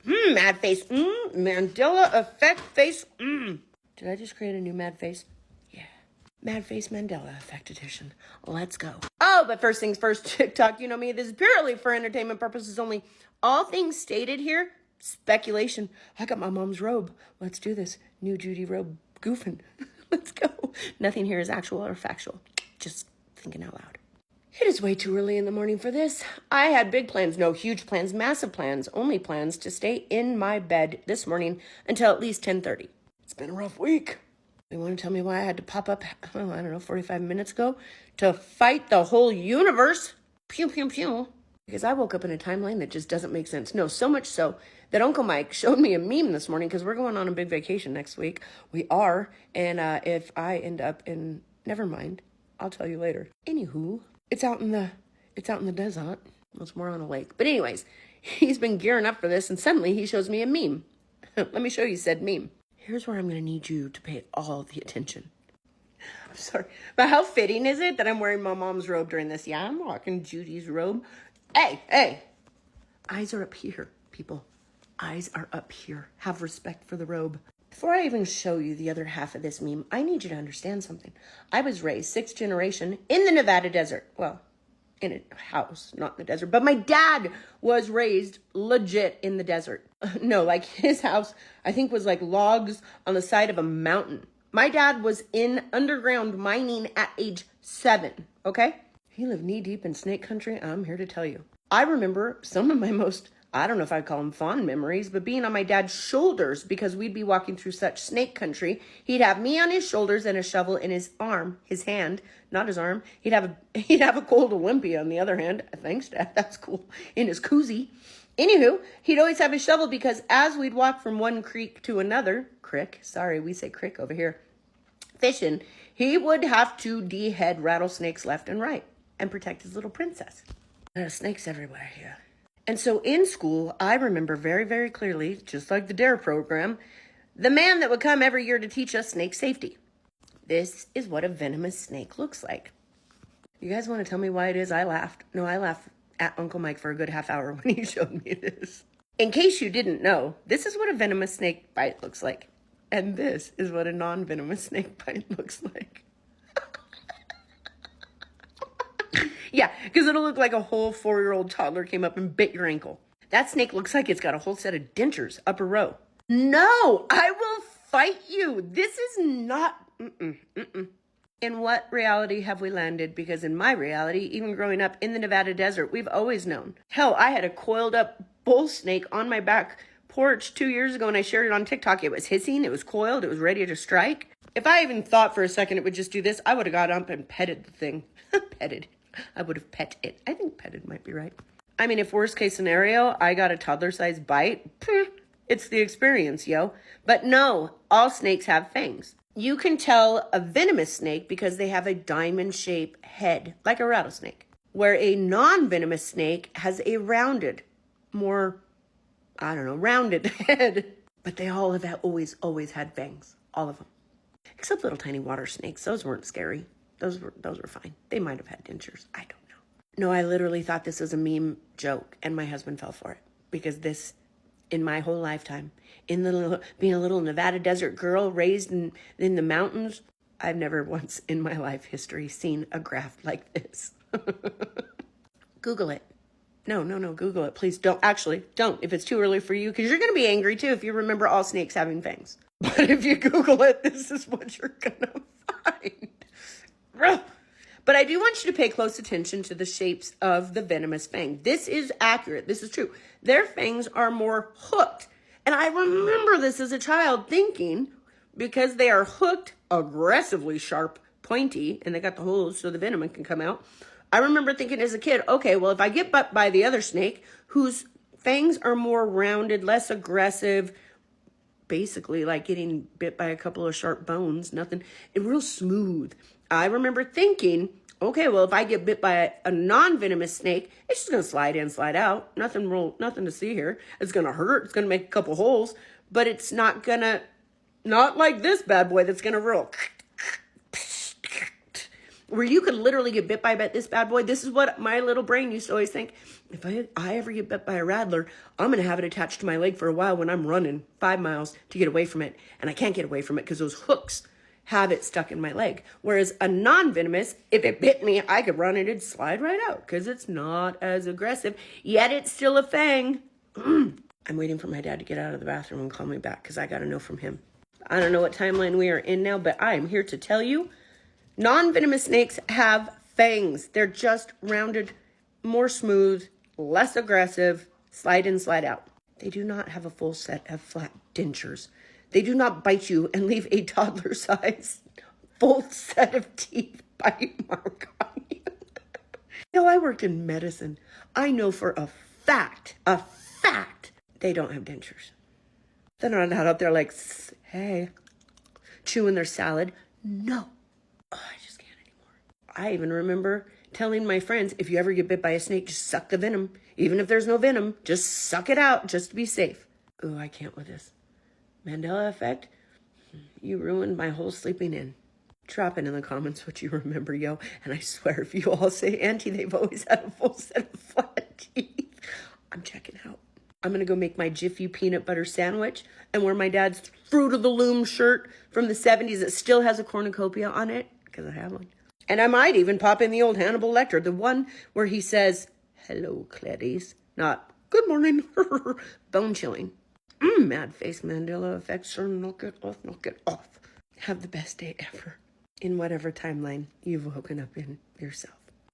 Mad face. Mandela effect face. Did I just create a new mad face? Yeah. Mad face Mandela effect edition. Let's go. Oh, but first things first, TikTok, you know me. This is purely for entertainment purposes only. All things stated here, speculation. I got my mom's robe. Let's do this. New Judy robe goofing. Let's go. Nothing here is actual or factual. Just thinking out loud. It is way too early in the morning for this. I had big plans, no huge plans, massive plans, only plans to stay in my bed this morning until at least 10:30. It's been a rough week. You want to tell me why I had to pop up, 45 minutes ago to fight the whole universe? Pew, pew, pew. Because I woke up in a timeline that just doesn't make sense. No, so much so that Uncle Mike showed me a meme this morning because we're going on a big vacation next week. We are. And if I end up in, never mind, I'll tell you later. Anywho, it's out in the desert. Well, it's more on a lake. But anyways, he's been gearing up for this and suddenly he shows me a meme. Let me show you said meme. Here's where I'm going to need you to pay all the attention. I'm sorry, but how fitting is it that I'm wearing my mom's robe during this? Yeah, I'm rocking Judy's robe. Hey. Eyes are up here, people. Eyes are up here. Have respect for the robe. Before I even show you the other half of this meme, I need you to understand something. I was raised 6th generation in the Nevada desert. Well, in a house, not in the desert. But my dad was raised legit in the desert. No, like his house, I think was like logs on the side of a mountain. My dad was in underground mining at age 7, okay? He lived knee deep in snake country, I'm here to tell you. I remember some of my most, I don't know if I'd call them fond memories, but being on my dad's shoulders because we'd be walking through such snake country. He'd have me on his shoulders and a shovel in his arm, his hand, not his arm. He'd have a cold Olympia on the other hand. Thanks, Dad. That's cool. In his koozie. Anywho, he'd always have his shovel because as we'd walk from one creek to another, we say crick over here, fishing, he would have to de-head rattlesnakes left and right and protect his little princess. There are snakes everywhere here. And so in school, I remember very, very clearly, just like the DARE program, the man that would come every year to teach us snake safety. This is what a venomous snake looks like. You guys want to tell me why it is I laughed? No, I laughed at Uncle Mike for a good half hour when he showed me this. In case you didn't know, this is what a venomous snake bite looks like. And this is what a non-venomous snake bite looks like. Yeah, because it'll look like a whole 4-year-old toddler came up and bit your ankle. That snake looks like it's got a whole set of dentures, upper row. No, I will fight you. This is not... In what reality have we landed? Because in my reality, even growing up in the Nevada desert, we've always known. Hell, I had a coiled up bull snake on my back porch 2 years ago and I shared it on TikTok. It was hissing, it was coiled, it was ready to strike. If I even thought for a second it would just do this, I would have got up and petted the thing. Petted. I would have pet it. I think petted might be right. I mean, if worst case scenario, I got a toddler-sized bite, it's the experience, yo. But no, all snakes have fangs. You can tell a venomous snake because they have a diamond-shaped head, like a rattlesnake, where a non-venomous snake has a rounded, more, rounded head. But they all have always had fangs, all of them. Except little tiny water snakes. Those weren't scary. Those were fine. They might have had dentures. I don't know. No, I literally thought this was a meme joke, and my husband fell for it. Because this, in my whole lifetime, being a little Nevada desert girl raised in the mountains, I've never once in my life history seen a graph like this. Google it. No, Google it. Please don't. Actually, don't. If it's too early for you, because you're going to be angry too if you remember all snakes having fangs. But if you Google it, this is what you're going to find. But I do want you to pay close attention to the shapes of the venomous fang. This is accurate. This is true. Their fangs are more hooked. And I remember this as a child thinking, because they are hooked, aggressively sharp, pointy, and they got the holes so the venom can come out. I remember thinking as a kid, okay, well, if I get bit by the other snake, whose fangs are more rounded, less aggressive, basically like getting bit by a couple of sharp bones, nothing, and real smooth. I remember thinking, okay, well, if I get bit by a non-venomous snake, it's just going to slide in, slide out. Nothing to see here. It's going to hurt. It's going to make a couple holes, but it's not like this bad boy that's going to roll. where you could literally get bit by this bad boy. This is what my little brain used to always think. If I ever get bit by a rattler, I'm going to have it attached to my leg for a while when I'm running 5 miles to get away from it. And I can't get away from it because those hooks have it stuck in my leg. Whereas a non-venomous, if it bit me, I could run and it'd slide right out because it's not as aggressive, yet it's still a fang. I'm waiting for my dad to get out of the bathroom and call me back because I got to know from him. I don't know what timeline we are in now, but I am here to tell you, non-venomous snakes have fangs. They're just rounded, more smooth, less aggressive, slide in, slide out. They do not have a full set of flat dentures. They do not bite you and leave a toddler-sized full set of teeth bite mark on you. You know, I worked in medicine. I know for a fact, they don't have dentures. They're not out there like, hey, chewing their salad. No. Oh, I just can't anymore. I even remember telling my friends, if you ever get bit by a snake, just suck the venom. Even if there's no venom, just suck it out just to be safe. Oh, I can't with this. Mandela effect? You ruined my whole sleeping in. Drop it in the comments what you remember, yo. And I swear, if you all say, Auntie, they've always had a full set of flat teeth, I'm checking out. I'm going to go make my Jiffy peanut butter sandwich and wear my dad's Fruit of the Loom shirt from the 70s that still has a cornucopia on it, because I have one. And I might even pop in the old Hannibal Lecter, the one where he says, hello, Clarice, not good morning, bone chilling. Mad face Mandela effect, sure, knock it off, knock it off. Have the best day ever in whatever timeline you've woken up in yourself.